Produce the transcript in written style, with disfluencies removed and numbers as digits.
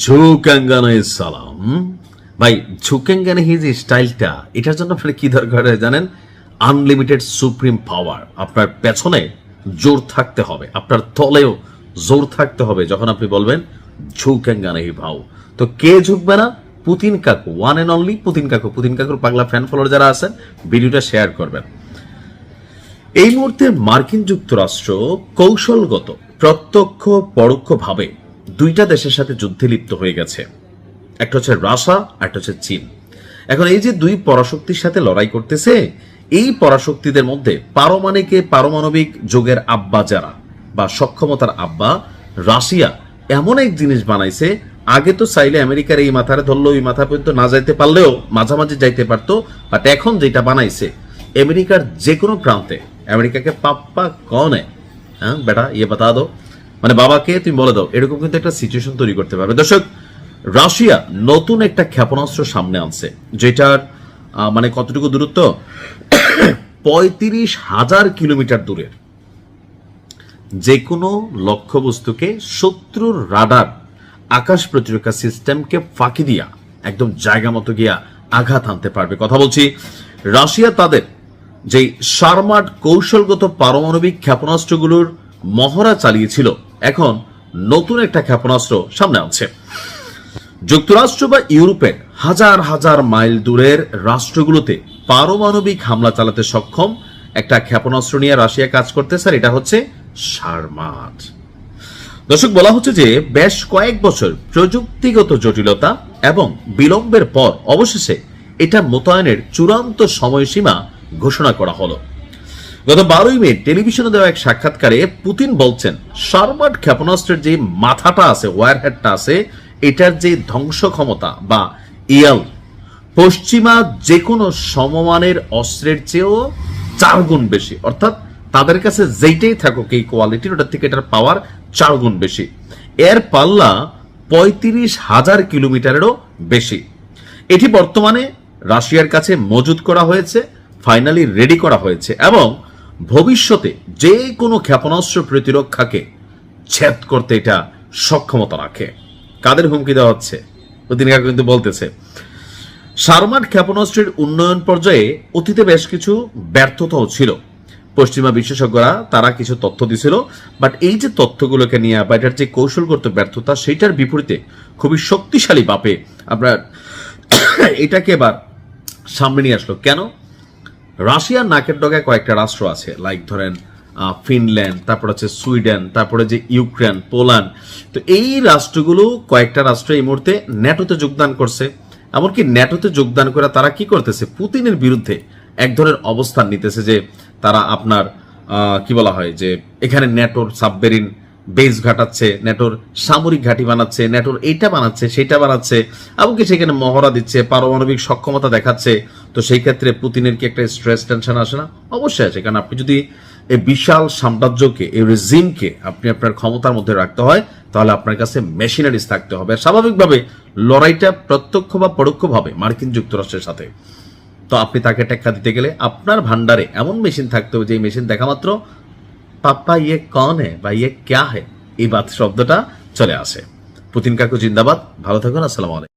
ঝুকাঙ্গানে সালাম। ভাই, ঝুকাঙ্গানে যে স্টাইলটা, এটার জন্য আপনার কি দরকার হয় জানেন? আনলিমিটেড সুপ্রিম পাওয়ার। আপনার পেছনে জোর থাকতে হবে, আপনার তলেও জোর থাকতে হবে যখন আপনি বলবেন ঝুকাঙ্গানে ভাও। তো কে ঝুঁকবে না? পুতিন কাকু, ওয়ান এন্ড অনলি পুতিন কাকু। পুতিন কাকুর পাগলা ফ্যান ফলোয়ার যারা আছেন, ভিডিওটা শেয়ার করবেন। এই মুহূর্তে মার্কিন যুক্তরাষ্ট্র কৌশলগত, প্রত্যক্ষ পরোক্ষভাবে দুইটা দেশের সাথে যুদ্ধে লিপ্ত হয়ে গেছে। একটা হচ্ছে রাশিয়া, একটা হচ্ছে চীন। এখন এই যে দুই পরাশক্তির সাথে লড়াই করতেছে, এই পরাশক্তিদের মধ্যে পারমাণবিক যুগের আব্বা যারা, বা সক্ষমতার আব্বা রাশিয়া, এমন এক জিনিস বানাইছে, আগে তো চাইলে আমেরিকার এই মাথারে ধরলো ওই মাথা পর্যন্ত না যাইতে পারলেও মাঝামাঝি যাইতে পারতো, বাট এখন যেটা বানাইছে আমেরিকার যে কোনো প্রান্তে আমেরিকাকে পাপ্পা কনে, হ্যাঁ বেটা ইয়ে বাতা দো, মানে বাবাকে তুমি বলে দাও, এরকম কিন্তু একটা সিচুয়েশন তৈরি করতে পারবে। দর্শক, রাশিয়া নতুন একটা ক্ষেপণাস্ত্র সামনে আনছে, যেটার মানে কতটুকু দূরত্ব, 35,000 কিলোমিটার দূরের যে কোনো লক্ষ্যবস্তুকে শত্রুর রাডার আকাশ প্রতিরক্ষা সিস্টেমকে ফাঁকি দিয়া একদম জায়গা মতো গিয়া আঘাত আনতে পারবে। কথা বলছি, রাশিয়া তাদের যে শারমাট কৌশলগত পারমাণবিক ক্ষেপণাস্ত্রগুলোর মহড়া চালিয়েছিল, এখন নতুন একটা ক্ষেপণাস্ত্র সামনে আনছে। যুক্তরাষ্ট্র বা ইউরোপের হাজার হাজার মাইল দূরের রাষ্ট্রগুলোতে পারমাণবিক হামলা চালাতে সক্ষম একটা ক্ষেপণাস্ত্র নিয়ে রাশিয়া কাজ করতেছে, আর এটা হচ্ছে শারমাট। দর্শক, বলা হচ্ছে যে বেশ কয়েক বছর প্রযুক্তিগত জটিলতা এবং বিলম্বের পর অবশেষে এটা মোতায়েনের চূড়ান্ত সময়সীমা ঘোষণা করা হলো। গত 12 মে টেলিভিশনে দেওয়া এক সাক্ষাৎকারে পুতিন বলছেন, শারমাট ক্ষেপণাস্ত্রের যে মাথাটা আছে, ওয়ারহেডটা আছে, এটার যে ধ্বংস ক্ষমতা বা ইয়াল পশ্চিমা যে কোনো সমমানের অস্ত্রের চেয়েও 4 গুণ বেশি। অর্থাৎ তাদের কাছে যেইটাই থাকুক এই কোয়ালিটির, ওটার থেকে এটার পাওয়ার 4 গুণ বেশি। এর পাল্লা 35,000 কিলোমিটারেরও বেশি। এটি বর্তমানে রাশিয়ার কাছে মজুত করা হয়েছে, ফাইনালি রেডি করা হয়েছে, এবং ভবিষ্যতে যে কোনো ক্ষেপণাস্ত্র প্রতিরক্ষাকে ছেদ করতে এটা সক্ষমতা রাখে। কাদের হুমকি দেওয়া হচ্ছে? পুতিন কাকু কিন্তু বলতেছে, শারমাট ক্ষেপণাস্ত্রের উন্নয়ন পর্যায়ে অতীতে বেশ কিছু ব্যর্থতাও ছিল। পশ্চিমা বিশেষজ্ঞরা তারা কিছু তথ্য দিছিল, বাট এই যে তথ্যগুলোকে নিয়ে বা এটার যে কৌশলগত ব্যর্থতা, সেইটার বিপরীতে খুবই শক্তিশালী বাপে আপনার এটাকে এবার সামনে নিয়ে আসলো। কেন? রাশিয়ার নাকের ডগায় কয়েকটা রাষ্ট্র আছে, লাইক ধরেন ফিনল্যান্ড, তারপর হচ্ছে সুইডেন, তারপরে যে ইউক্রেন, পোল্যান্ড। তো এই রাষ্ট্রগুলো, কয়েকটা রাষ্ট্র এই মুহূর্তে ন্যাটোতে যোগদান করছে। এমনকি ন্যাটোতে যোগদান করে তারা কি করতেছে, পুতিনের বিরুদ্ধে এক ধরনের অবস্থান নিতেছে, যে তারা আপনার কি বলা হয়, যে এখানে ন্যাটোর সাবমেরিন বেস ঘাটাচ্ছে, ন্যাটোর সামরিক ঘাঁটি বানাচ্ছে, ন্যাটোর এইটা বানাচ্ছে, সেটা বানাচ্ছে, এমনকি সেখানে মহড়া দিচ্ছে, পারমাণবিক সক্ষমতা দেখাচ্ছে। তো সেই ক্ষেত্রে পুতিনের কি একটা স্ট্রেস টেনশন আসে না? অবশ্যই আছে। কারণ আপনি যদি এই বিশাল সাম্রাজ্যকে, এই রেজিমকে আপনি আপনার ক্ষমতার মধ্যে রাখতে হয়, তাহলে আপনার কাছে মেশিনারিজ থাকতে হবে। স্বাভাবিকভাবে লড়াইটা প্রত্যক্ষ বা পরোক্ষভাবে মার্কিন যুক্তরাষ্ট্রের সাথে। তো আপনি তাকে টেক্কা দিতে গেলে আপনার ভান্ডারে এমন মেশিন থাকতে হবে, যে মেশিন দেখা মাত্র পাপ্পা ইয়ে কন হে বা ইয়ে ক্যা হে, এই বাত শব্দটা চলে আসে। পুতিন কাকু জিন্দাবাদ। ভালো থাকুন। আসসালামু আলাইকুম।